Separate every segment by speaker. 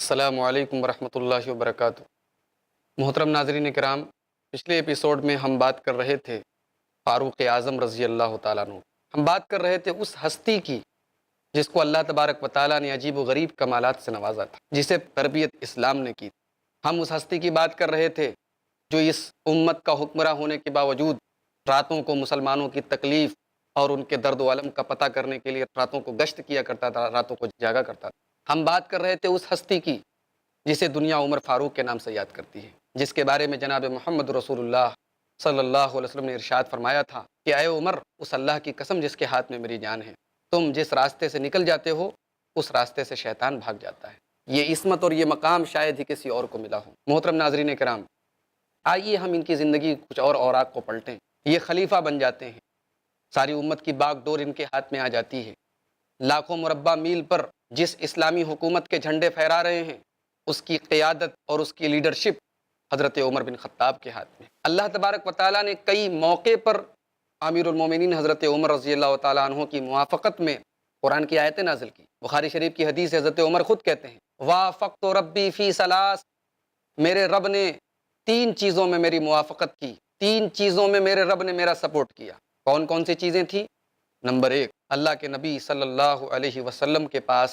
Speaker 1: السلام علیکم ورحمۃ اللہ وبرکاتہ۔ محترم ناظرین کرام، پچھلے ایپیسوڈ میں ہم بات کر رہے تھے فاروق اعظم رضی اللہ تعالیٰ عنہ۔ ہم بات کر رہے تھے اس ہستی کی جس کو اللہ تبارک و تعالیٰ نے عجیب و غریب کمالات سے نوازا تھا، جسے تربیت اسلام نے کی تھی۔ ہم اس ہستی کی بات کر رہے تھے جو اس امت کا حکمراں ہونے کے باوجود راتوں کو مسلمانوں کی تکلیف اور ان کے درد و الم کا پتہ کرنے کے لیے راتوں کو گشت کیا کرتا تھا، راتوں کو جاگا کرتا تھا۔ ہم بات کر رہے تھے اس ہستی کی جسے دنیا عمر فاروق کے نام سے یاد کرتی ہے، جس کے بارے میں جناب محمد رسول اللہ صلی اللہ علیہ وسلم نے ارشاد فرمایا تھا کہ اے عمر، اس اللہ کی قسم جس کے ہاتھ میں میری جان ہے، تم جس راستے سے نکل جاتے ہو اس راستے سے شیطان بھاگ جاتا ہے۔ یہ عصمت اور یہ مقام شاید ہی کسی اور کو ملا ہو۔ محترم ناظرین کرام، آئیے ہم ان کی زندگی کچھ اور اوراق کو پلٹیں۔ یہ خلیفہ بن جاتے ہیں، ساری امت کی باغ ڈور ان کے ہاتھ میں آ جاتی ہے۔ لاکھوں مربع میل پر جس اسلامی حکومت کے جھنڈے پھہرا رہے ہیں، اس کی قیادت اور اس کی لیڈرشپ حضرت عمر بن خطاب کے ہاتھ میں۔ اللہ تبارک و تعالیٰ نے کئی موقع پر امیر المومنین حضرت عمر رضی اللہ تعالیٰ عنہ کی موافقت میں قرآن کی آیتیں نازل کی۔ بخاری شریف کی حدیث حضرت عمر خود کہتے ہیں، وافقت ربی فی ثلاث، میرے رب نے 3 چیزوں میں میری موافقت کی، 3 چیزوں میں میرے رب نے میرا سپورٹ کیا۔ کون کون سی چیزیں تھیں؟ نمبر 1، اللہ کے نبی صلی اللہ علیہ وسلم کے پاس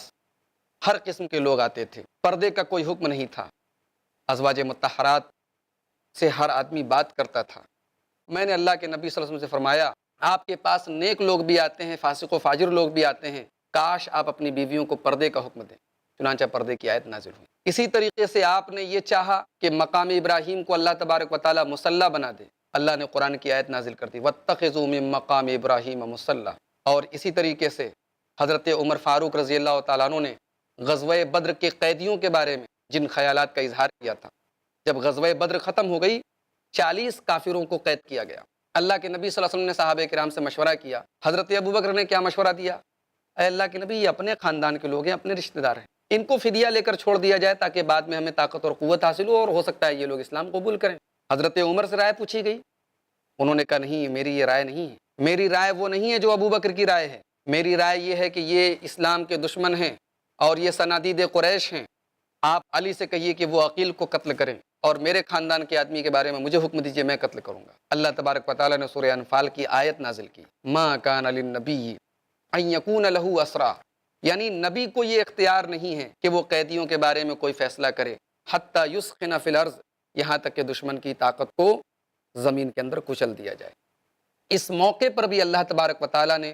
Speaker 1: ہر قسم کے لوگ آتے تھے، پردے کا کوئی حکم نہیں تھا، ازواج مطہرات سے ہر آدمی بات کرتا تھا۔ میں نے اللہ کے نبی صلی اللہ علیہ وسلم سے فرمایا، آپ کے پاس نیک لوگ بھی آتے ہیں، فاسق و فاجر لوگ بھی آتے ہیں، کاش آپ اپنی بیویوں کو پردے کا حکم دیں۔ چنانچہ پردے کی آیت نازل ہوئی۔ اسی طریقے سے آپ نے یہ چاہا کہ مقام ابراہیم کو اللہ تبارک و تعالیٰ مصلی بنا دے، اللہ نے قرآن کی آیت نازل کر دی، واتخذوا من مقام ابراہیم مصلی۔ اور اسی طریقے سے حضرت عمر فاروق رضی اللہ تعالیٰ عنہ نے غزوہ بدر کے قیدیوں کے بارے میں جن خیالات کا اظہار کیا تھا، جب غزوہ بدر ختم ہو گئی 40 کافروں کو قید کیا گیا۔ اللہ کے نبی صلی اللہ علیہ وسلم نے صحابہ کرام سے مشورہ کیا۔ حضرت ابوبکر نے کیا مشورہ دیا؟ اے اللہ کے نبی، یہ اپنے خاندان کے لوگ ہیں، اپنے رشتہ دار ہیں، ان کو فدیہ لے کر چھوڑ دیا جائے تاکہ بعد میں ہمیں طاقت اور قوت حاصل ہو اور ہو سکتا ہے یہ لوگ اسلام قبول کریں۔ حضرت عمر سے رائے پوچھی گئی، انہوں نے کہا نہیں، میری یہ رائے نہیں ہے، میری رائے وہ نہیں ہے جو ابوبکر کی رائے ہے، میری رائے یہ ہے کہ یہ اسلام کے دشمن ہیں اور یہ صنادید قریش ہیں، آپ علی سے کہیے کہ وہ عقیل کو قتل کریں اور میرے خاندان کے آدمی کے بارے میں مجھے حکم دیجئے، میں قتل کروں گا۔ اللہ تبارک و تعالیٰ نے سورہ انفال کی آیت نازل کی، ما کان للنبی ان یکون لہ اسریٰ، یعنی نبی کو یہ اختیار نہیں ہے کہ وہ قیدیوں کے بارے میں کوئی فیصلہ کرے، حتی یسخن فی الارض، یہاں تک کہ دشمن کی طاقت کو زمین کے اندر کچل دیا جائے۔ اس موقع پر بھی اللہ تبارک و تعالیٰ نے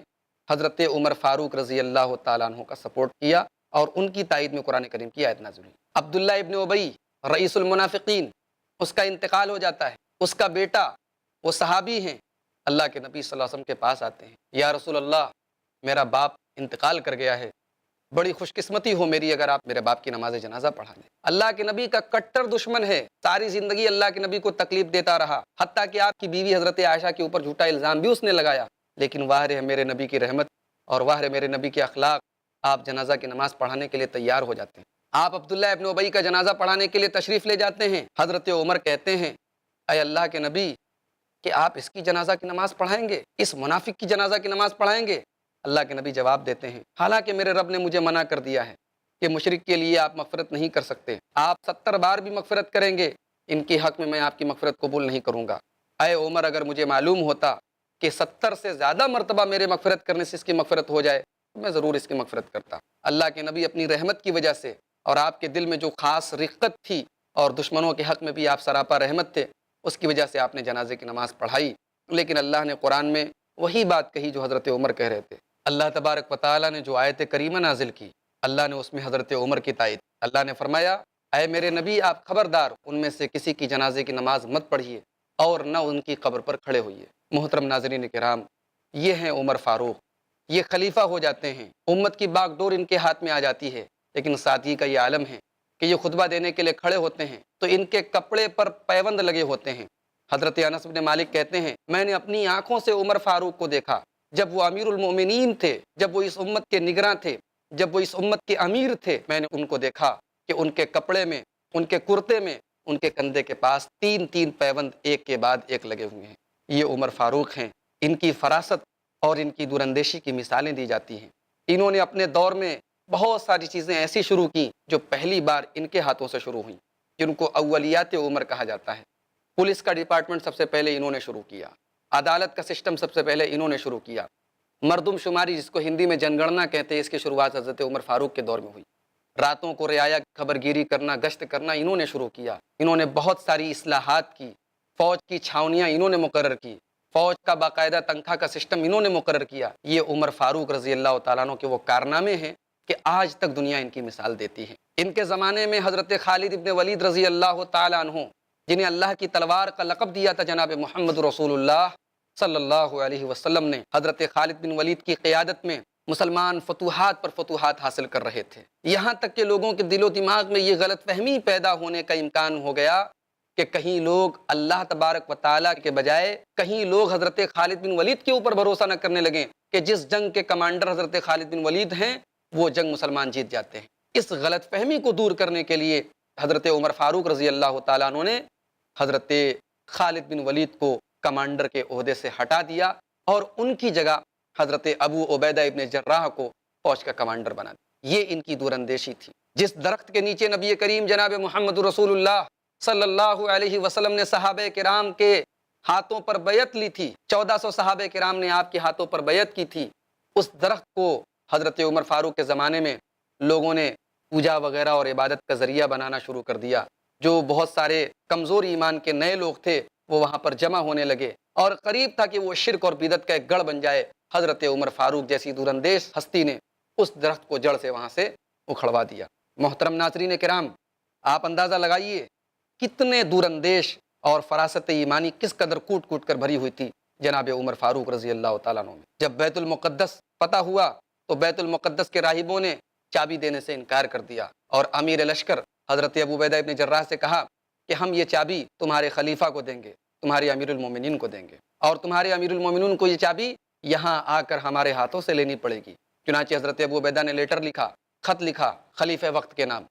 Speaker 1: حضرت عمر فاروق رضی اللہ تعالیٰ عنہ کا سپورٹ کیا اور ان کی تائید میں قرآن کریم کی آیت نازل ہوئی۔ عبداللہ ابن ابی رئیس المنافقین، اس کا انتقال ہو جاتا ہے، اس کا بیٹا، وہ صحابی ہیں، اللہ کے نبی صلی اللہ علیہ وسلم کے پاس آتے ہیں، یا رسول اللہ، میرا باپ انتقال کر گیا ہے، بڑی خوش قسمتی ہو میری اگر آپ میرے باپ کی نماز جنازہ پڑھا دیں۔ اللہ کے نبی کا کٹر دشمن ہے، ساری زندگی اللہ کے نبی کو تکلیف دیتا رہا، حتیٰ کہ آپ کی بیوی حضرت عائشہ کے اوپر جھوٹا الزام بھی اس نے لگایا، لیکن واہ رہے میرے نبی کی رحمت اور واہ رہے میرے نبی کے اخلاق، آپ جنازہ کی نماز پڑھانے کے لیے تیار ہو جاتے ہیں۔ آپ عبداللہ ابن ابی کا جنازہ پڑھانے کے لیے تشریف لے جاتے ہیں۔ حضرت عمر کہتے ہیں، اے اللہ کے نبی، کہ آپ اس کی جنازہ کی نماز پڑھائیں گے، اس منافق کی جنازہ کی نماز پڑھائیں گے؟ اللہ کے نبی جواب دیتے ہیں، حالانکہ میرے رب نے مجھے منع کر دیا ہے کہ مشرک کے لیے آپ مغفرت نہیں کر سکتے، آپ 70 بار بھی مغفرت کریں گے، ان کی حق میں آپ کی مغفرت قبول نہیں کروں گا۔ اے عمر، اگر مجھے معلوم ہوتا کہ 70 سے زیادہ مرتبہ میرے مغفرت کرنے سے اس کی مغفرت ہو جائے تو میں ضرور اس کی مغفرت کرتا۔ اللہ کے نبی اپنی رحمت کی وجہ سے اور آپ کے دل میں جو خاص رقت تھی اور دشمنوں کے حق میں بھی آپ سراپا رحمت تھے، اس کی وجہ سے آپ نے جنازے کی نماز پڑھائی۔ لیکن اللہ نے قرآن میں وہی بات کہی جو حضرت عمر کہہ رہے تھے۔ اللہ تبارک و تعالیٰ نے جو آیت کریمہ نازل کی، اللہ نے اس میں حضرت عمر کی تائید۔ اللہ نے فرمایا، اے میرے نبی، آپ خبردار ان میں سے کسی کی جنازے کی نماز مت پڑھیے اور نہ ان کی قبر پر کھڑے ہوئیے۔ محترم ناظرین کرام، یہ ہیں عمر فاروق، یہ خلیفہ ہو جاتے ہیں، امت کی باغ ڈور ان کے ہاتھ میں آ جاتی ہے، لیکن ساتھی کا یہ عالم ہے کہ یہ خطبہ دینے کے لیے کھڑے ہوتے ہیں تو ان کے کپڑے پر پیوند لگے ہوتے ہیں۔ حضرت انس بن مالک کہتے ہیں، میں نے اپنی آنکھوں سے عمر فاروق کو دیکھا جب وہ امیر المومنین تھے، جب وہ اس امت کے نگراں تھے، جب وہ اس امت کے امیر تھے، میں نے ان کو دیکھا کہ ان کے کپڑے میں، ان کے کرتے میں، ان کے کندھے کے پاس 3 پیوند ایک کے بعد ایک لگے ہوئے ہیں۔ یہ عمر فاروق ہیں، ان کی فراست اور ان کی دوراندیشی کی مثالیں دی جاتی ہیں۔ انہوں نے اپنے دور میں بہت ساری چیزیں ایسی شروع کی جو پہلی بار ان کے ہاتھوں سے شروع ہوئیں، جن کو اولیات عمر کہا جاتا ہے۔ پولیس کا ڈپارٹمنٹ سب سے پہلے انہوں نے شروع کیا، عدالت کا سسٹم سب سے پہلے انہوں نے شروع کیا، مردم شماری جس کو ہندی میں جن گننا کہتے ہیں، اس کی شروعات حضرت عمر فاروق کے دور میں ہوئی۔ راتوں کو رعایا خبر گیری کرنا، گشت کرنا انہوں نے شروع کیا۔ انہوں نے بہت ساری اصلاحات کی، فوج کی چھاونیاں انہوں نے مقرر کی، فوج کا باقاعدہ تنخواہ کا سسٹم انہوں نے مقرر کیا۔ یہ عمر فاروق رضی اللہ تعالیٰ عنہ کے وہ کارنامے ہیں کہ آج تک دنیا ان کی مثال دیتی ہے۔ ان کے زمانے میں حضرت خالد ابن ولید رضی اللہ تعالیٰ عنہ، جنہیں اللہ کی تلوار کا لقب دیا تھا جناب محمد رسول اللہ صلی اللہ علیہ وسلم نے، حضرت خالد بن ولید کی قیادت میں مسلمان فتوحات پر فتوحات حاصل کر رہے تھے۔ یہاں تک کہ لوگوں کے دل و دماغ میں یہ غلط فہمی پیدا ہونے کا امکان ہو گیا کہ کہیں لوگ اللہ تبارک و تعالیٰ کے بجائے کہیں لوگ حضرت خالد بن ولید کے اوپر بھروسہ نہ کرنے لگیں کہ جس جنگ کے کمانڈر حضرت خالد بن ولید ہیں وہ جنگ مسلمان جیت جاتے ہیں۔ اس غلط فہمی کو دور کرنے کے لیے حضرت عمر فاروق رضی اللہ تعالیٰ عنہ نے حضرت خالد بن ولید کو کمانڈر کے عہدے سے ہٹا دیا اور ان کی جگہ حضرت ابو عبیدہ ابن جراح کو فوج کا کمانڈر بنا دیا۔ یہ ان کی دور اندیشی تھی۔ جس درخت کے نیچے نبی کریم جناب محمد رسول اللہ صلی اللہ علیہ وسلم نے صحابہ کرام کے ہاتھوں پر بیعت لی تھی، 1400 صحابہ کرام نے آپ کے ہاتھوں پر بیعت کی تھی، اس درخت کو حضرت عمر فاروق کے زمانے میں لوگوں نے پوجا وغیرہ اور عبادت کا ذریعہ بنانا شروع کر دیا۔ جو بہت سارے کمزور ایمان کے نئے لوگ تھے وہ وہاں پر جمع ہونے لگے اور قریب تھا کہ وہ شرک اور بدعت کا ایک گڑھ بن جائے۔ حضرت عمر فاروق جیسی دوراندیش ہستی نے اس درخت کو جڑ سے وہاں سے اکھڑوا دیا۔ محترم ناظرین کرام، آپ اندازہ لگائیے کتنے دوراندیش اور فراست ایمانی کس قدر کوٹ کوٹ کر بھری ہوئی تھی جناب عمر فاروق رضی اللہ تعالیٰ عنہ میں۔ جب بیت المقدس فتح ہوا تو بیت المقدس کے راہبوں نے چابی دینے سے انکار کر دیا اور امیر لشکر حضرت ابو عبیدہ ابن جراح سے کہا کہ ہم یہ چابی تمہارے خلیفہ کو دیں گے، تمہارے امیر المومنین کو دیں گے، اور تمہارے امیر المومنین کو یہ چابی یہاں آ کر ہمارے ہاتھوں سے لینی پڑے گی۔ چنانچہ حضرت ابو عبیدہ نے لیٹر لکھا، خط لکھا خلیفہ وقت کے نام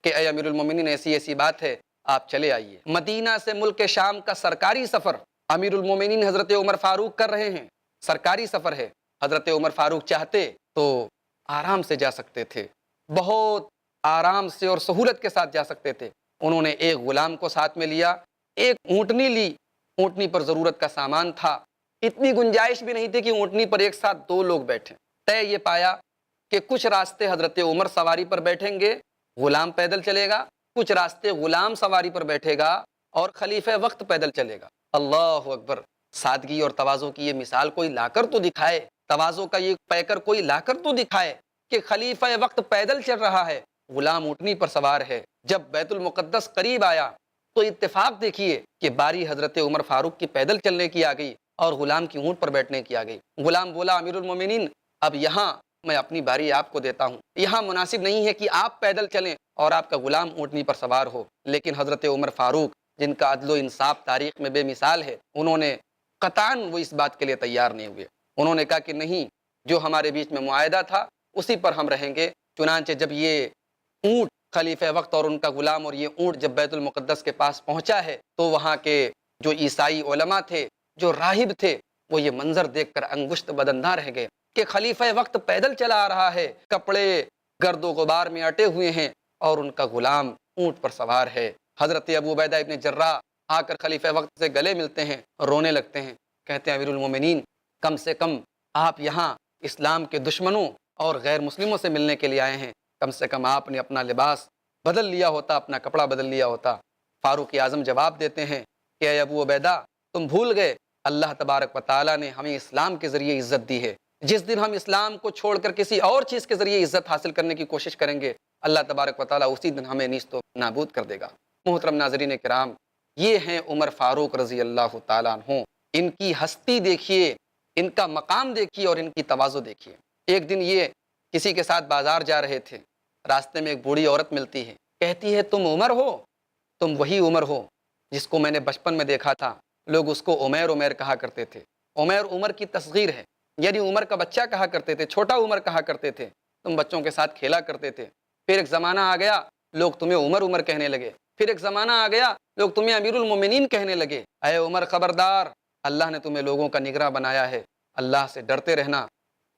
Speaker 1: کہ اے امیر المومنین، ایسی ایسی بات ہے، آپ چلے آئیے۔ مدینہ سے ملک شام کا سرکاری سفر امیر المومنین حضرت عمر فاروق کر رہے ہیں، سرکاری سفر ہے۔ حضرت عمر فاروق چاہتے تو آرام سے جا سکتے تھے، بہت آرام سے اور سہولت کے ساتھ جا سکتے تھے۔ انہوں نے ایک غلام کو ساتھ میں لیا، ایک اونٹنی لی، اونٹنی پر ضرورت کا سامان تھا، اتنی گنجائش بھی نہیں تھی کہ اونٹنی پر ایک ساتھ دو لوگ بیٹھیں۔ طے یہ پایا کہ کچھ راستے حضرت عمر سواری پر بیٹھیں گے، غلام پیدل چلے گا، کچھ راستے غلام سواری پر بیٹھے گا اور خلیفہ وقت پیدل چلے گا۔ اللہ اکبر! سادگی اور تواضع کی یہ مثال کوئی لا کر تو دکھائے، تواضع کا یہ پیکر کوئی لا کر تو دکھائے کہ خلیفہ وقت پیدل چل رہا ہے، غلام اونٹنی پر سوار ہے۔ جب بیت المقدس قریب آیا تو اتفاق دیکھیے کہ باری حضرت عمر فاروق کی پیدل چلنے کی آ گئی اور غلام کی اونٹ پر بیٹھنے کی آ گئی۔ غلام بولا، امیر المومنین، اب یہاں میں اپنی باری آپ کو دیتا ہوں، یہاں مناسب نہیں ہے کہ آپ پیدل چلیں اور آپ کا غلام اونٹنی پر سوار ہو۔ لیکن حضرت عمر فاروق، جن کا عدل و انصاف تاریخ میں بے مثال ہے، انہوں نے قطعاً وہ اس بات کے لیے تیار نہیں ہوئے۔ انہوں نے کہا کہ نہیں، جو ہمارے بیچ میں معاہدہ تھا اسی پر ہم رہیں گے۔ چنانچہ جب یہ اونٹ خلیفہ وقت اور ان کا غلام اور یہ اونٹ جب بیت المقدس کے پاس پہنچا ہے تو وہاں کے جو عیسائی علماء تھے، جو راہب تھے، وہ یہ منظر دیکھ کر انگشت بدندہ رہ گئے کہ خلیفہ وقت پیدل چلا آ رہا ہے، کپڑے گرد و غبار میں اٹے ہوئے ہیں اور ان کا غلام اونٹ پر سوار ہے۔ حضرت ابو عبیدہ ابن جراح آ کر خلیفہ وقت سے گلے ملتے ہیں، رونے لگتے ہیں، کہتے ہیں امیر المومنین، کم سے کم آپ یہاں اسلام کے دشمنوں اور غیر مسلموں سے ملنے کے لیے آئے ہیں، کم سے کم آپ نے اپنا لباس بدل لیا ہوتا، اپنا کپڑا بدل لیا ہوتا۔ فاروق اعظم جواب دیتے ہیں کہ اے ابو عبیدہ، تم بھول گئے اللہ تبارک و تعالیٰ نے ہمیں اسلام کے ذریعے عزت دی ہے۔ جس دن ہم اسلام کو چھوڑ کر کسی اور چیز کے ذریعے عزت حاصل کرنے کی کوشش کریں گے، اللہ تبارک و تعالیٰ اسی دن ہمیں نیست و نابود کر دے گا۔ محترم ناظرین کرام، یہ ہیں عمر فاروق رضی اللہ تعالیٰ عنہ۔ ان کی ہستی دیکھیے، ان کا مقام دیکھیے اور ان کی تواضع دیکھیے۔ ایک دن یہ کسی کے ساتھ بازار جا رہے تھے، راستے میں ایک بوڑھی عورت ملتی ہے، کہتی ہے تم عمر ہو، تم وہی عمر ہو جس کو میں نے بچپن میں دیکھا تھا، لوگ اس کو عمیر عمیر کہا کرتے تھے۔ عمیر عمر کی تصغیر ہے، یعنی عمر کا بچہ کہا کرتے تھے، چھوٹا عمر کہا کرتے تھے، تم بچوں کے ساتھ کھیلا کرتے تھے۔ پھر ایک زمانہ آ گیا، لوگ تمہیں عمر عمر کہنے لگے۔ پھر ایک زمانہ آ گیا، لوگ تمہیں امیر المومنین کہنے لگے۔ اے عمر خبردار، اللہ نے تمہیں لوگوں کا نگراں بنایا ہے، اللہ سے ڈرتے رہنا۔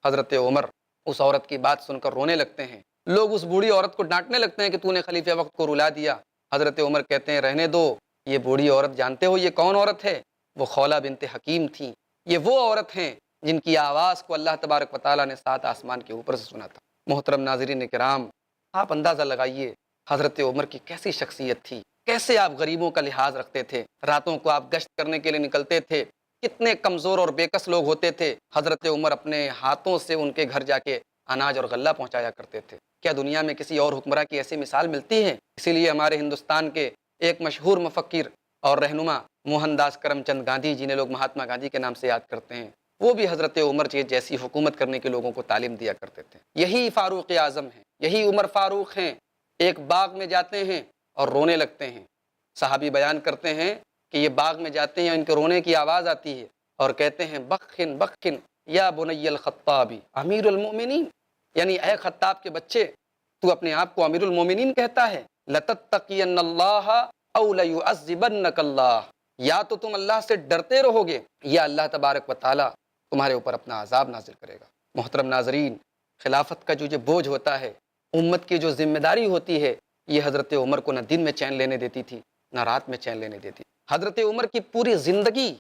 Speaker 1: حضرت عمر اس عورت کی بات سن کر رونے لگتے ہیں لوگ اس بوڑھی عورت کو ڈانٹنے لگتے ہیں کہ تو نے خلیفہ وقت کو رلا دیا۔ حضرت عمر کہتے ہیں رہنے دو، یہ بوڑھی عورت جانتے ہو یہ کون عورت ہے؟ وہ خولہ بنت حکیم تھیں۔ یہ وہ عورت ہیں جن کی آواز کو اللہ تبارک و تعالیٰ نے 7 آسمان کے اوپر سے سنا تھا۔ محترم ناظرین کرام، آپ اندازہ لگائیے حضرت عمر کی کیسی شخصیت تھی، کیسے آپ غریبوں کا لحاظ رکھتے تھے، راتوں کو آپ گشت کرنے کے لیے نکلتے تھے، کتنے کمزور اور بےکس لوگ ہوتے تھے، حضرت عمر اپنے ہاتھوں سے ان کے گھر جا کے اناج اور غلہ پہنچایا کرتے تھے۔ کیا دنیا میں کسی اور حکمراں کی ایسی مثال ملتی ہے؟ اسی لیے ہمارے ہندوستان کے ایک مشہور مفکر اور رہنما موہن داس کرم چند گاندھی، جنہیں لوگ مہاتما گاندھی کے نام سے یاد کرتے ہیں، وہ بھی حضرت عمر جیسی حکومت کرنے کے لوگوں کو تعلیم دیا کرتے تھے۔ یہی فاروق اعظم ہیں، یہی عمر فاروق ہیں، ایک باغ میں جاتے ہیں اور رونے لگتے ہیں۔ صحابی بیان کرتے ہیں کہ یہ باغ میں جاتے ہیں، ان کے رونے کی آواز آتی ہے اور کہتے ہیں بخن بخن یا بنی الخطابی امیر المؤمنین، یعنی اے خطاب کے بچے، تو اپنے آپ کو امیر المومنین کہتا ہے، لَتَتَّقِيَنَّ اللَّهَ أَوْ لَيُعَذِّبَنَّكَ اللَّهُ، یا تو تم اللہ سے ڈرتے رہو گے یا اللہ تبارک و تعالیٰ تمہارے اوپر اپنا عذاب نازل کرے گا۔ محترم ناظرین، خلافت کا جو بوجھ ہوتا ہے، امت کی جو ذمہ داری ہوتی ہے، یہ حضرت عمر کو نہ دن میں چین لینے دیتی تھی نہ رات میں چین لینے دیتی۔ حضرت عمر کی پوری زندگی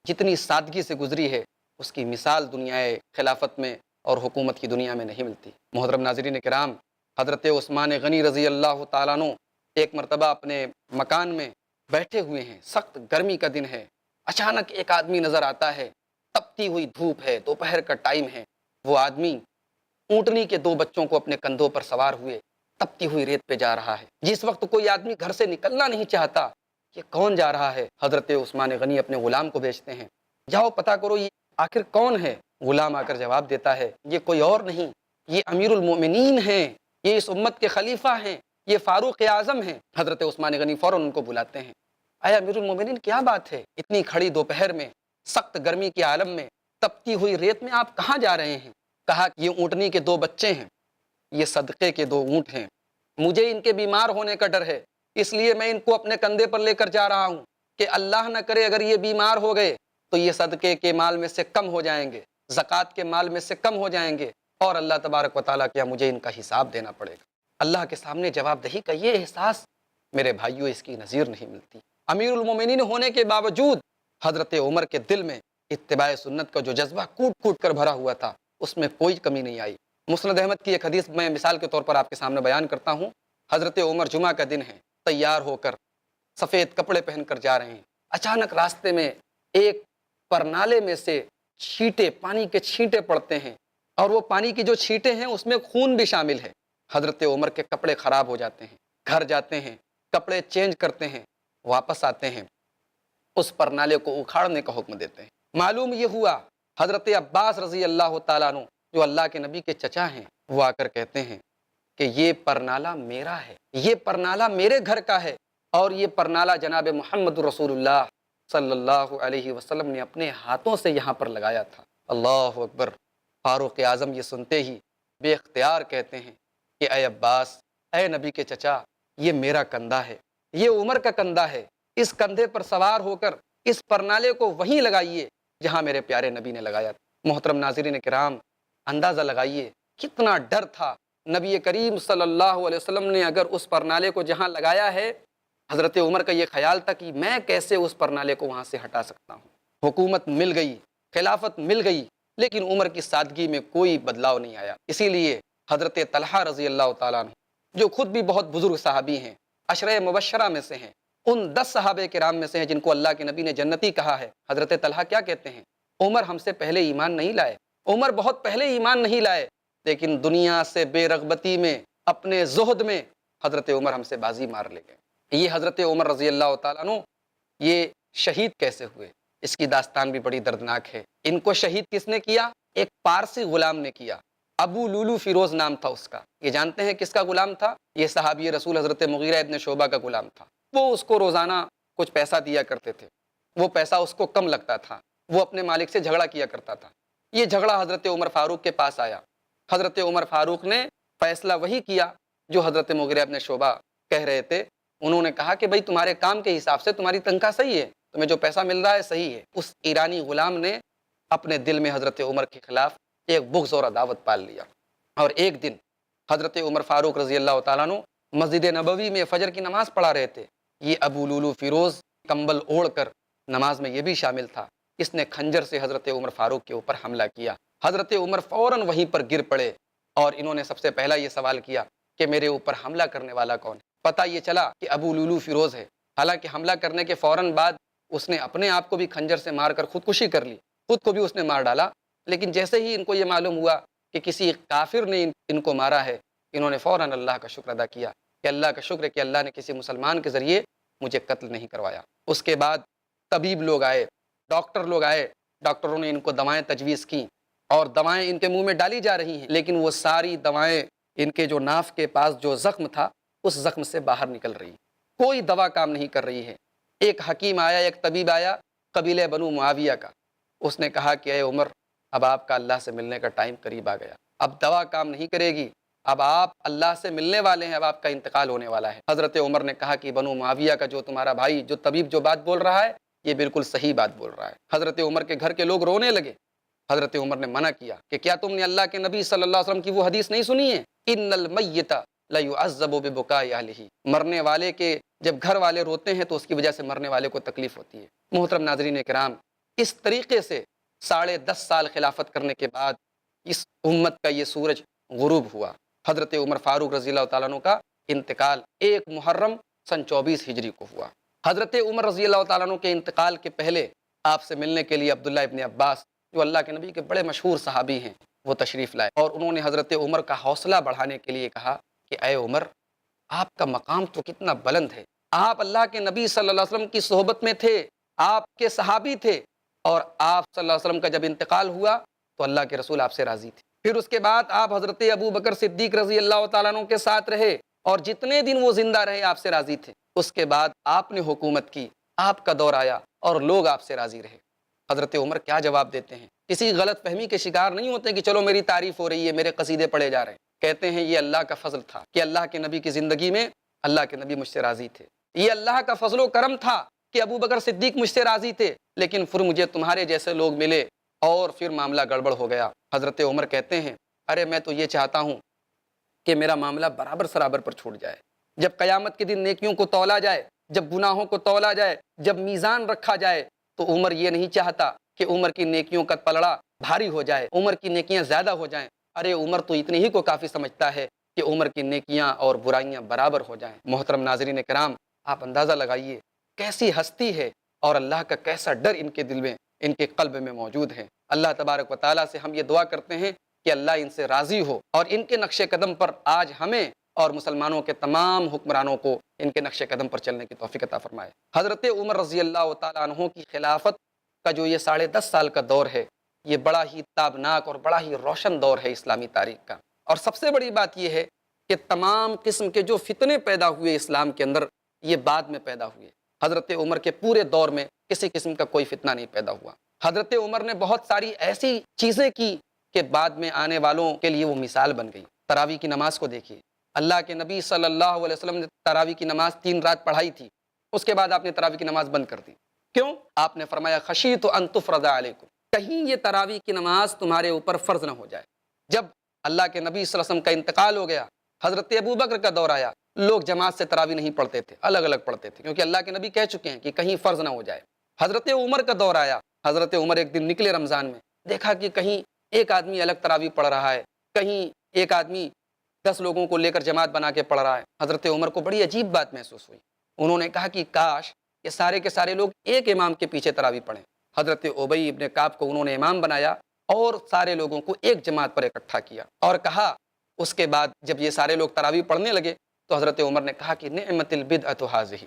Speaker 1: جتنی سادگی سے گزری ہے، اس کی مثال دنیا خلافت میں اور حکومت کی دنیا میں نہیں ملتی۔ محترم ناظرین کرام، حضرت عثمان غنی رضی اللہ تعالیٰ عنہ ایک مرتبہ اپنے مکان میں بیٹھے ہوئے ہیں، سخت گرمی کا دن ہے، اچانک ایک آدمی نظر آتا ہے، تپتی ہوئی دھوپ ہے، دوپہر کا ٹائم ہے، وہ آدمی اونٹنی کے 2 بچوں کو اپنے کندھوں پر سوار ہوئے تپتی ہوئی ریت پہ جا رہا ہے۔ جس وقت کوئی آدمی گھر سے نکلنا نہیں چاہتا، یہ کون جا رہا ہے؟ حضرت عثمان غنی اپنے غلام کو بھیجتے ہیں، جاؤ پتہ کرو یہ آخر کون ہے؟ غلام آ کر جواب دیتا ہے، یہ کوئی اور نہیں، یہ امیر المؤمنین ہیں، یہ اس امت کے خلیفہ ہیں، یہ فاروق اعظم ہیں۔ حضرت عثمان غنی فوراً ان کو بلاتے ہیں، اے امیر المؤمنین کیا بات ہے؟ اتنی کھڑی دوپہر میں، سخت گرمی کے عالم میں، تپتی ہوئی ریت میں آپ کہاں جا رہے ہیں؟ کہا کہ یہ اونٹنی کے 2 بچے ہیں، یہ صدقے کے 2 اونٹ ہیں، مجھے ان کے بیمار ہونے کا ڈر ہے، اس لیے میں ان کو اپنے کندھے پر لے کر جا رہا ہوں کہ اللہ نہ کرے اگر یہ بیمار ہو گئے تو یہ صدقے کے مال میں سے کم ہو جائیں گے، زکوٰۃ کے مال میں سے کم ہو جائیں گے، اور اللہ تبارک و تعالیٰ کیا مجھے ان کا حساب دینا پڑے گا۔ اللہ کے سامنے جواب دہی کا یہ احساس میرے بھائیوں اس کی نظیر نہیں ملتی۔ امیر المومنین ہونے کے باوجود حضرت عمر کے دل میں اتباع سنت کا جو جذبہ کوٹ کوٹ کر بھرا ہوا تھا، اس میں کوئی کمی نہیں آئی۔ مسند احمد کی ایک حدیث میں مثال کے طور پر آپ کے سامنے بیان کرتا ہوں۔ حضرت عمر جمعہ کا دن ہے، تیار ہو کر سفید کپڑے پہن کر جا رہے ہیں، اچانک راستے میں ایک پرنالے میں سے چھینٹے، پانی کے چھینٹے پڑتے ہیں، اور وہ پانی کی جو چھینٹے ہیں اس میں خون بھی شامل ہے۔ حضرت عمر کے کپڑے خراب ہو جاتے ہیں، گھر جاتے ہیں، کپڑے چینج کرتے ہیں، واپس آتے ہیں، اس پرنالے کو اکھاڑنے کا حکم دیتے ہیں۔ معلوم یہ ہوا حضرت عباس رضی اللہ تعالیٰ عنہ جو اللہ کے نبی کے چچا ہیں، وہ آ کر کہتے ہیں کہ یہ پرنالہ میرا ہے، یہ پرنالہ میرے گھر کا ہے، اور یہ پرنالہ جناب محمد رسول اللہ صلی اللہ علیہ وسلم نے اپنے ہاتھوں سے یہاں پر لگایا تھا۔ اللہ اکبر! فاروق اعظم یہ سنتے ہی بے اختیار کہتے ہیں کہ اے عباس، اے نبی کے چچا، یہ میرا کندھا ہے، یہ عمر کا کندھا ہے، اس کندھے پر سوار ہو کر اس پرنالے کو وہیں لگائیے جہاں میرے پیارے نبی نے لگایا تھا۔ محترم ناظرین کرام، اندازہ لگائیے کتنا ڈر تھا نبی کریم صلی اللہ علیہ وسلم نے اگر اس پرنالے کو جہاں لگایا ہے، حضرت عمر کا یہ خیال تھا کہ میں کیسے اس پرنالے کو وہاں سے ہٹا سکتا ہوں۔ حکومت مل گئی، خلافت مل گئی، لیکن عمر کی سادگی میں کوئی بدلاؤ نہیں آیا۔ اسی لیے حضرت طلحہ رضی اللہ تعالیٰ عنہ جو خود بھی بہت بزرگ صحابی ہیں، عشرہ مبشرہ میں سے ہیں، ان 10 صحابہ کرام میں سے ہیں جن کو اللہ کے نبی نے جنتی کہا ہے، حضرت طلحہ کیا کہتے ہیں؟ عمر ہم سے پہلے ایمان نہیں لائے، عمر بہت پہلے ایمان نہیں لائے، لیکن دنیا سے بے رغبتی میں، اپنے زہد میں حضرت عمر ہم سے بازی مار لے گئے۔ یہ حضرت عمر رضی اللہ تعالیٰ عنہ یہ شہید کیسے ہوئے، اس کی داستان بھی بڑی دردناک ہے۔ ان کو شہید کس نے کیا؟ ایک پارسی غلام نے کیا، ابو لولو فیروز نام تھا اس کا۔ یہ جانتے ہیں کس کا غلام تھا؟ یہ صحابی رسول حضرت مغیرہ ابن شعبہ کا غلام تھا۔ وہ اس کو روزانہ کچھ پیسہ دیا کرتے تھے، وہ پیسہ اس کو کم لگتا تھا، وہ اپنے مالک سے جھگڑا کیا کرتا تھا۔ یہ جھگڑا حضرت عمر فاروق کے پاس آیا، حضرت عمر فاروق نے فیصلہ وہی کیا جو حضرت مغیرہ ابن شعبہ کہہ رہے تھے۔ انہوں نے کہا کہ بھئی تمہارے کام کے حساب سے تمہاری تنخواہ صحیح ہے، تمہیں جو پیسہ مل رہا ہے صحیح ہے۔ اس ایرانی غلام نے اپنے دل میں حضرت عمر کے خلاف ایک بغض اور عداوت پال لیا، اور ایک دن حضرت عمر فاروق رضی اللہ تعالیٰ عنہ مسجد نبوی میں فجر کی نماز پڑھا رہے تھے، یہ ابو لولو فیروز کمبل اوڑھ کر نماز میں یہ بھی شامل تھا، اس نے خنجر سے حضرت عمر فاروق کے اوپر حملہ کیا۔ حضرت عمر فوراً وہیں پر گر پڑے اور انہوں نے سب سے پہلا یہ سوال کیا کہ میرے اوپر حملہ کرنے والا کون ہے؟ پتہ یہ چلا کہ ابو لولو فیروز ہے، حالانکہ حملہ کرنے کے فوراً بعد اس نے اپنے آپ کو بھی خنجر سے مار کر خودکشی کر لی، خود کو بھی اس نے مار ڈالا، لیکن جیسے ہی ان کو یہ معلوم ہوا کہ کسی کافر نے ان کو مارا ہے، انہوں نے فوراً اللہ کا شکر ادا کیا کہ اللہ کا شکر ہے کہ اللہ نے کسی مسلمان کے ذریعے مجھے قتل نہیں کروایا۔ اس کے بعد طبیب لوگ آئے، ڈاکٹر لوگ آئے، ڈاکٹروں نے ان کو دوائیں تجویز کی اور دوائیں ان کے منہ میں ڈالی جا رہی ہیں، لیکن وہ ساری دوائیں ان کے جو ناف کے پاس جو زخم تھا اس زخم سے باہر نکل رہی، کوئی دوا کام نہیں کر رہی ہے۔ ایک حکیم آیا، ایک طبیب آیا قبیلہ بنو معاویہ کا، اس نے کہا کہ اے عمر، اب آپ کا اللہ سے ملنے کا ٹائم قریب آ گیا، اب دوا کام نہیں کرے گی، اب آپ اللہ سے ملنے والے ہیں، اب آپ کا انتقال ہونے والا ہے۔ حضرت عمر نے کہا کہ بنو معاویہ کا جو تمہارا بھائی جو طبیب جو بات بول رہا ہے یہ بالکل صحیح بات بول رہا ہے۔ حضرت عمر کے گھر کے لوگ رونے لگے، حضرت عمر نے منع کیا کہ کیا تم نے اللہ کے نبی صلی اللہ علیہ وسلم کی وہ حدیث نہیں سنی ہے، ان المیت لیعذب ببکاء اہلہ، مرنے والے کے جب گھر والے روتے ہیں تو اس کی وجہ سے مرنے والے کو تکلیف ہوتی ہے۔ محترم ناظرین کرام، اس طریقے سے 10.5 سال خلافت کرنے کے بعد اس امت کا یہ سورج غروب ہوا۔ حضرت عمر فاروق رضی اللہ تعالیٰ عنہ کا انتقال 1 محرم سن 24 ہجری کو ہوا۔ حضرت عمر رضی اللہ تعالیٰ عنہ کے انتقال کے پہلے آپ سے ملنے کے لیے عبداللہ ابن عباس جو اللہ کے نبی کے بڑے مشہور صحابی ہیں وہ تشریف لائے، اور انہوں نے حضرت عمر کا حوصلہ بڑھانے کے لیے کہا کہ اے عمر، آپ کا مقام تو کتنا بلند ہے، آپ اللہ کے نبی صلی اللہ علیہ وسلم کی صحبت میں تھے، آپ کے صحابی تھے، اور آپ صلی اللہ علیہ وسلم کا جب انتقال ہوا تو اللہ کے رسول آپ سے راضی تھے۔ پھر اس کے بعد آپ حضرت ابو بکر صدیق رضی اللہ تعالیٰ عنہ کے ساتھ رہے اور جتنے دن وہ زندہ رہے آپ سے راضی تھے۔ اس کے بعد آپ نے حکومت کی، آپ کا دور آیا اور لوگ آپ سے راضی رہے۔ حضرت عمر کیا جواب دیتے ہیں؟ کسی غلط فہمی کے شکار نہیں ہوتے کہ چلو میری تعریف ہو رہی ہے، میرے قصیدے پڑھے جا رہے ہیں، کہتے ہیں یہ اللہ کا فضل تھا کہ اللہ کے نبی کی زندگی میں اللہ کے نبی مجھ سے راضی تھے، یہ اللہ کا فضل و کرم تھا کہ ابو بکر صدیق مجھ سے راضی تھے، لیکن پھر مجھے تمہارے جیسے لوگ ملے اور پھر معاملہ گڑبڑ ہو گیا۔ حضرت عمر کہتے ہیں ارے میں تو یہ چاہتا ہوں کہ میرا معاملہ برابر سرابر پر چھوٹ جائے، جب قیامت کے دن نیکیوں کو تولا جائے، جب گناہوں کو تولا جائے، جب میزان رکھا جائے تو عمر یہ نہیں چاہتا کہ عمر کی نیکیوں کا پلڑا بھاری ہو جائے، عمر کی نیکیاں زیادہ ہو جائیں، ارے عمر تو اتنی ہی کو کافی سمجھتا ہے کہ عمر کی نیکیاں اور برائیاں برابر ہو جائیں۔ محترم ناظرین کرام، آپ اندازہ لگائیے کیسی ہستی ہے اور اللہ کا کیسا ڈر ان کے دل میں، ان کے قلب میں موجود ہے۔ اللہ تبارک و تعالیٰ سے ہم یہ دعا کرتے ہیں کہ اللہ ان سے راضی ہو اور ان کے نقش قدم پر آج ہمیں اور مسلمانوں کے تمام حکمرانوں کو ان کے نقش قدم پر چلنے کی توفیق عطا فرمائے۔ حضرت عمر رضی اللہ تعالیٰ عنہ کی خلافت کا جو یہ 10.5 سال کا دور ہے، یہ بڑا ہی تابناک اور بڑا ہی روشن دور ہے اسلامی تاریخ کا، اور سب سے بڑی بات یہ ہے کہ تمام قسم کے جو فتنے پیدا ہوئے اسلام کے اندر یہ بعد میں پیدا ہوئے، حضرت عمر کے پورے دور میں کسی قسم کا کوئی فتنہ نہیں پیدا ہوا۔ حضرت عمر نے بہت ساری ایسی چیزیں کی کہ بعد میں آنے والوں کے لیے وہ مثال بن گئی۔ تراویح کی نماز کو دیکھیے، اللہ کے نبی صلی اللہ علیہ وسلم نے تراویح کی نماز 3 رات پڑھائی تھی، اس کے بعد آپ نے تراویح کی نماز بند کر دی۔ کیوں؟ آپ نے فرمایا خشیت ان تفرض علیکم، کہیں یہ تراویح کی نماز تمہارے اوپر فرض نہ ہو جائے۔ جب اللہ کے نبی صلی اللہ علیہ وسلم کا انتقال ہو گیا، حضرت ابو بکر کا دور آیا، لوگ جماعت سے تراویح نہیں پڑھتے تھے، الگ الگ پڑھتے تھے، کیونکہ اللہ کے نبی کہہ چکے ہیں کہ کہیں فرض نہ ہو جائے۔ حضرت عمر کا دور آیا، حضرت عمر ایک دن نکلے رمضان میں، دیکھا کہ کہیں ایک آدمی الگ تراویح پڑھ رہا ہے، کہیں ایک آدمی 10 لوگوں کو لے کر جماعت بنا کے پڑھ رہا ہے۔ حضرت عمر کو بڑی عجیب بات محسوس ہوئی، انہوں نے کہا کہ کاش یہ سارے کے سارے لوگ ایک امام کے پیچھے تراویح پڑھیں۔ حضرت ابی ابن کعب کو انہوں نے امام بنایا اور سارے لوگوں کو ایک جماعت پر اکٹھا کیا اور کہا، اس کے بعد جب یہ سارے لوگ تراویح پڑھنے لگے تو حضرت عمر نے کہا کہ نعمت البدعۃ ھذہ،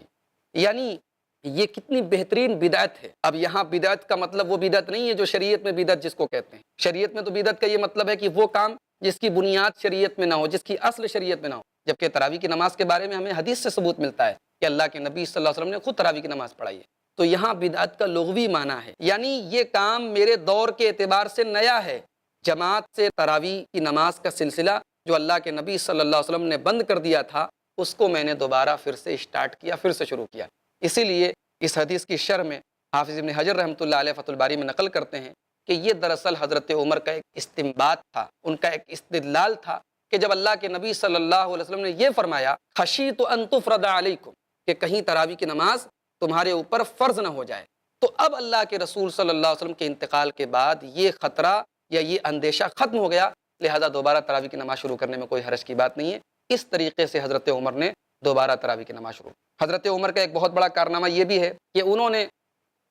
Speaker 1: یعنی یہ کتنی بہترین بدعت ہے۔ اب یہاں بدعت کا مطلب وہ بدعت نہیں ہے جو شریعت میں بدعت جس کو کہتے ہیں، شریعت میں تو بدعت کا یہ مطلب ہے کہ وہ کام جس کی بنیاد شریعت میں نہ ہو، جس کی اصل شریعت میں نہ ہو، جبکہ تراویح کی نماز کے بارے میں ہمیں حدیث سے ثبوت ملتا ہے کہ اللہ کے نبی صلی اللہ علیہ وسلم نے خود تراویح کی نماز پڑھائی ہے۔ تو یہاں بدعت کا لغوی معنی ہے، یعنی یہ کام میرے دور کے اعتبار سے نیا ہے۔ جماعت سے تراویح کی نماز کا سلسلہ جو اللہ کے نبی صلی اللہ علیہ وسلم نے بند کر دیا تھا، اس کو میں نے دوبارہ پھر سے اسٹارٹ کیا، پھر سے شروع کیا۔ اسی لیے اس حدیث کی شرح میں حافظ ابن حجر رحمۃ اللہ علیہ فتح الباری میں نقل کرتے ہیں کہ یہ دراصل حضرت عمر کا ایک استنباط تھا، ان کا ایک استدلال تھا کہ جب اللہ کے نبی صلی اللہ علیہ وسلم نے یہ فرمایا خشیت ان تفرض علیکم کہ کہیں تراوی کی نماز تمہارے اوپر فرض نہ ہو جائے، تو اب اللہ کے رسول صلی اللہ علیہ وسلم کے انتقال کے بعد یہ خطرہ یا یہ اندیشہ ختم ہو گیا، لہذا دوبارہ تراوی کی نماز شروع کرنے میں کوئی حرج کی بات نہیں ہے۔ اس طریقے سے حضرت عمر نے دوبارہ تراوی کی نماز شروع کی۔ حضرت عمر کا ایک بہت بڑا کارنامہ یہ بھی ہے کہ انہوں نے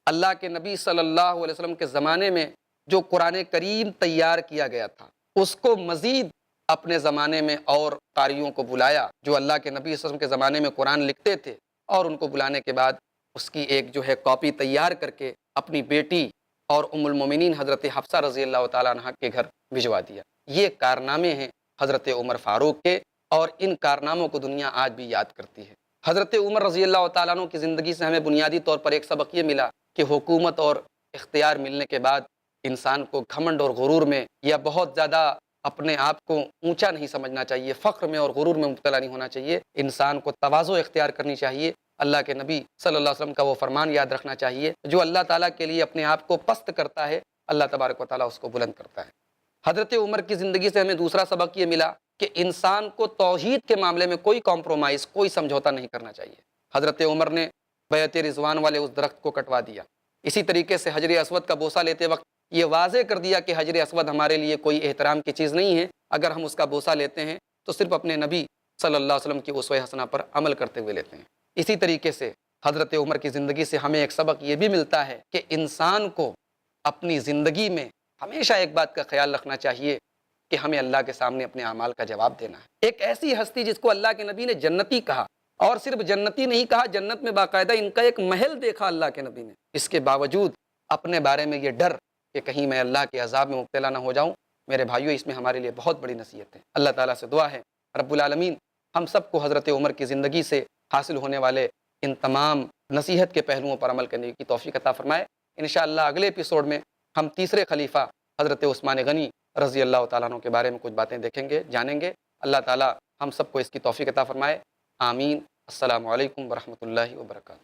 Speaker 1: اللہ کے نبی صلی اللہ علیہ وسلم کے زمانے میں جو قرآن کریم تیار کیا گیا تھا اس کو مزید اپنے زمانے میں اور قاریوں کو بلایا جو اللہ کے نبی صلی اللہ علیہ وسلم کے زمانے میں قرآن لکھتے تھے، اور ان کو بلانے کے بعد اس کی ایک جو ہے کاپی تیار کر کے اپنی بیٹی اور ام المومنین حضرت حفصہ رضی اللہ تعالیٰ عنہ کے گھر بھجوا دیا۔ یہ کارنامے ہیں حضرت عمر فاروق کے، اور ان کارناموں کو دنیا آج بھی یاد کرتی ہے۔ حضرت عمر رضی اللہ تعالیٰ عنہ کی زندگی سے ہمیں بنیادی طور پر ایک سبق یہ ملا کہ حکومت اور اختیار ملنے کے بعد انسان کو گھمنڈ اور غرور میں یا بہت زیادہ اپنے آپ کو اونچا نہیں سمجھنا چاہیے، فخر میں اور غرور میں مبتلا نہیں ہونا چاہیے، انسان کو تواضع اختیار کرنی چاہیے۔ اللہ کے نبی صلی اللہ علیہ وسلم کا وہ فرمان یاد رکھنا چاہیے، جو اللہ تعالیٰ کے لیے اپنے آپ کو پست کرتا ہے اللہ تبارک و تعالیٰ اس کو بلند کرتا ہے۔ حضرت عمر کی زندگی سے ہمیں دوسرا سبق یہ ملا کہ انسان کو توحید کے معاملے میں کوئی کمپرومائز، کوئی سمجھوتا نہیں کرنا چاہیے۔ حضرت عمر نے بیعت رضوان والے اس درخت کو کٹوا دیا۔ اسی طریقے سے حجر اسود کا بوسہ لیتے وقت یہ واضح کر دیا کہ حجر اسود ہمارے لیے کوئی احترام کی چیز نہیں ہے، اگر ہم اس کا بوسہ لیتے ہیں تو صرف اپنے نبی صلی اللہ علیہ وسلم کی اسوہ حسنہ پر عمل کرتے ہوئے لیتے ہیں۔ اسی طریقے سے حضرت عمر کی زندگی سے ہمیں ایک سبق یہ بھی ملتا ہے کہ انسان کو اپنی زندگی میں ہمیشہ ایک بات کا خیال رکھنا چاہیے کہ ہمیں اللہ کے سامنے اپنے اعمال کا جواب دینا ہے۔ ایک ایسی ہستی جس کو اللہ کے نبی نے جنتی کہا، اور صرف جنتی نہیں کہا، جنت میں باقاعدہ ان کا ایک محل دیکھا اللہ کے نبی نے، اس کے باوجود اپنے بارے میں یہ ڈر کہ کہیں میں اللہ کے عذاب میں مبتلا نہ ہو جاؤں، میرے بھائیوں اس میں ہمارے لیے بہت بڑی نصیحت ہے۔ اللہ تعالیٰ سے دعا ہے رب العالمین ہم سب کو حضرت عمر کی زندگی سے حاصل ہونے والے ان تمام نصیحت کے پہلوؤں پر عمل کرنے کی توفیق عطا فرمائے۔ انشاءاللہ اگلے ایپیسوڈ میں ہم تیسرے خلیفہ حضرت عثمان غنی رضی اللہ تعالیٰ عنہ کے بارے میں کچھ باتیں دیکھیں گے، جانیں گے۔ اللہ تعالیٰ ہم سب کو اس کی توفیق عطا فرمائے، آمین۔ السلام علیکم ورحمۃ اللہ وبرکاتہ۔